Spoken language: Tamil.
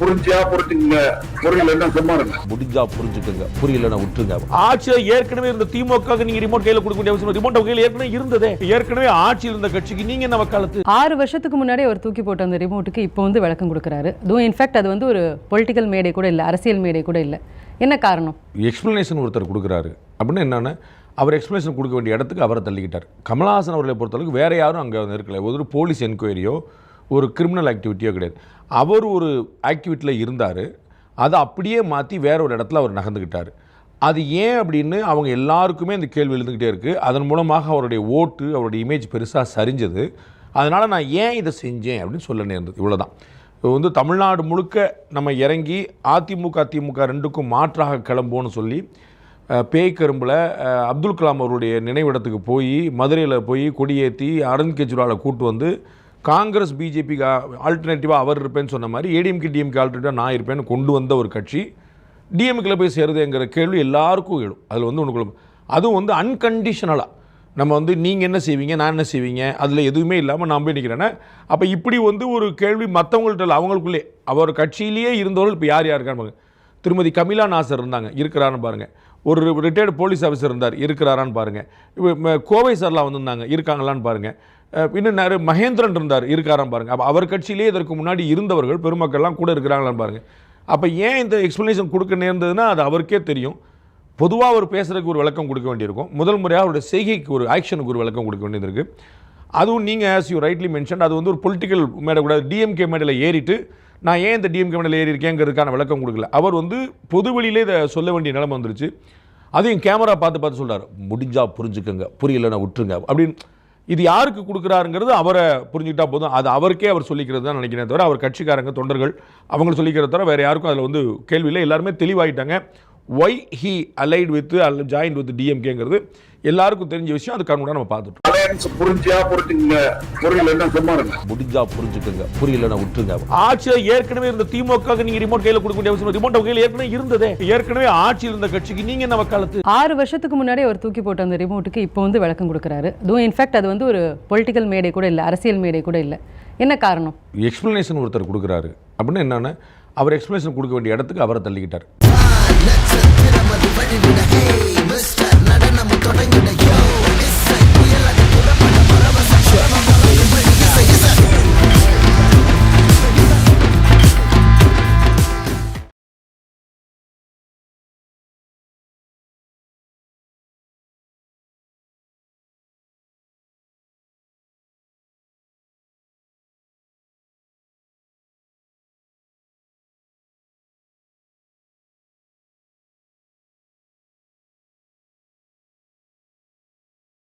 புரிஞ்சா புரிஞ்சுங்க, புரியலன்னா சும்மா இருங்க. முடிஞ்சா புரிஞ்சுக்கங்க, புரியலன்னா விட்டுருங்க. ஆட்சியில ஏற்கனவே இருந்த திமுக நீங்க ரிமோட் கையில கொடுக்க வேண்டிய அவசியம், ரிமோட் கையில ஏற்கனவே இருந்ததே. ஏற்கனவே ஆட்சியில் இருந்த கட்சிக்கு நீங்க என்ன வக்காலத்து? 6 வருஷத்துக்கு முன்னாடி அவர் தூக்கி போட்ட அந்த ரிமோட்டுக்கு இப்போ வந்து விளக்கம் கொடுக்குறாரு. அதுவும் இன்ஃபேக்ட் அது வந்து ஒரு பொலிட்டிக்கல் மேடை கூட இல்லை, அரசியல் மேடை கூட இல்லை. என்ன காரணம்? எக்ஸ்பிளனேஷன் ஒருத்தர் கொடுக்குறாரு அப்படின்னு என்னன்னா, அவர் எக்ஸ்பிளனேஷன் கொடுக்க வேண்டிய இடத்துக்கு அவரை தள்ளிக்கிட்டார். கமலஹாசன் அவர்களை பொறுத்தளவுக்கு வேற யாரும் அங்கே இருக்கல. ஒரு போலீஸ் என்கொயரியோ ஒரு கிரிமினல் ஆக்டிவிட்டியோ கிடையாது. அவர் ஒரு ஆக்டிவிட்டியில் இருந்தார், அதை அப்படியே மாற்றி வேற ஒரு இடத்துல அவர் நகர்ந்துக்கிட்டார். அது ஏன் அப்படின்னு அவங்க எல்லாருக்குமே இந்த கேள்வி எழுந்துக்கிட்டே இருக்குது. அதன் மூலமாக அவருடைய ஓட்டு, அவருடைய இமேஜ் பெருசாக சரிஞ்சது. அதனால் நான் ஏன் இதை செஞ்சேன் அப்படின்னு சொல்ல நேர்ந்தது. இவ்வளோதான். இப்போ வந்து தமிழ்நாடு முழுக்க நம்ம இறங்கி அதிமுக திமுக ரெண்டுக்கும் மாற்றாக கிளம்போன்னு சொல்லி பேய்கரும்பில் அப்துல் கலாம் அவருடைய நினைவிடத்துக்கு போய் மதுரையில் போய் கொடியேற்றி அரவிந்த் கெஜ்ரிவாலை கூட்டு வந்து காங்கிரஸ் பிஜேபிக்கு ஆல்டர்னேட்டிவாக அவர் இருப்பேன்னு சொன்ன மாதிரி ஏடிஎம்கே டிஎம்கே ஆல்டர்னேட்டிவாக நான் இருப்பேன்னு கொண்டு வந்த ஒரு கட்சி டிஎம்கேல போய் சேருதுங்கிற கேள்வி எல்லாருக்கும் எழும். அதில் வந்து ஒன்று அதுவும் வந்து அன்கண்டிஷனலாக நம்ம வந்து நீங்கள் என்ன செய்வீங்க, நான் என்ன செய்வீங்க, அதில் எதுவுமே இல்லாமல் நான் போய் நிற்கிறேன்னா, அப்போ இப்படி வந்து ஒரு கேள்வி மற்றவங்கள்ட்ட அவங்களுக்குள்ளே அவர் கட்சியிலேயே இருந்தவர்கள் இப்போ யார் யாருக்கான்னு திருமதி கமிலா நாசர் இருந்தாங்க, இருக்கிறாருன்னு பாருங்கள். ஒரு ரிட்டையர்டு போலீஸ் ஆஃபீஸர் இருந்தார், இருக்கிறாரான்னு பாருங்கள். இப்போ கோவை சார்லாம் வந்திருந்தாங்க, இருக்காங்களான்னு பாருங்கள். இன்னும் நிறைய மகேந்திரன் இருந்தார், இருக்காரான்னு பாருங்கள். அப்போ அவர் கட்சியிலே இதற்கு முன்னாடி இருந்தவர்கள் பெருமக்கள்லாம் கூட இருக்கிறாங்களான்னு பாருங்கள். அப்போ ஏன் இந்த எக்ஸ்ப்ளனேஷன் கொடுக்க நேர்ந்ததுன்னா அது அவருக்கே தெரியும். பொதுவாக அவர் பேசுகிறதுக்கு ஒரு விளக்கம் கொடுக்க வேண்டியிருக்கும். முதல் முறையாக அவருடைய செய்கைக்கு ஒரு ஆக்ஷனுக்கு ஒரு விளக்கம் கொடுக்க வேண்டியது இருக்குது. அதுவும் நீங்கள் ஆஸ் யூ ரைட்லி மென்ஷன், அது வந்து ஒரு பொலிட்டிக்கல் மேடை கூட டிஎம்கே மேடையில் ஏறிட்டு நான் ஏன் இந்த டிஎம்கே மேடையில் ஏறி இருக்கேங்கிறதுக்கான விளக்கம் கொடுக்கல. அவர் வந்து பொதுவெளியிலே இதை சொல்ல வேண்டிய நிலைமை வந்துருச்சு. அதையும் கேமரா பார்த்து சொல்கிறார், முடிஞ்சா புரிஞ்சுக்கங்க, புரியலைன்னா விட்டுருங்க அப்படின்னு. இது யாருக்கு கொடுக்குறாருங்கிறது அவரை புரிஞ்சுக்கிட்டா போதும். அது அவருக்கே அவர் சொல்லிக்கிறது தான் நினைக்கிறேன் தவிர அவர் கட்சிக்காரங்க தொண்டர்கள் அவங்க சொல்லிக்கிறத தவிர வேறு யாருக்கும் அதில் வந்து கேள்வியில் எல்லாருமே தெளிவாயிட்டாங்க. Why he allied with join with டிஎம்கேங்கிறது எல்லாருக்கும் தெரிஞ்ச விஷயம். அது கண்கூட நம்ம பார்த்துட்டோம். புரிஞ்சா புரிஞ்சுங்க, புரியலன்னா சும்மா இருங்க. முடிஞ்சா புரிஞ்சுக்கங்க, புரியலைன்னா விட்டுருங்க. ஆட்சியில ஏற்கனவே இருந்த திமுக நீங்க ரிமோட் கையில கொடுக்க வேண்டிய அவசியம், ரிமோட் கையில ஏற்கனவே இருந்ததே. ஏற்கனவே ஆட்சியில் இருந்த கட்சிக்கு நீங்க என்ன வக்காலத்து? 6 வருஷத்துக்கு முன்னாடி அவர் தூக்கி போட்ட அந்த ரிமோட்டுக்கு இப்போ வந்து விளக்கம் கொடுக்குறாரு. அதுவும் இன்ஃபேக்ட் அது வந்து ஒரு பொலிட்டிக்கல் மேடை கூட இல்லை, அரசியல் மேடை கூட இல்லை. என்ன காரணம்? எக்ஸ்பிளனேஷன் ஒருத்தர் கொடுக்குறாரு அப்படின்னு என்னன்னா, அவர் எக்ஸ்பிளனேஷன் கொடுக்க வேண்டிய இடத்துக்கு அவரை தள்ளிக்கிட்டார்.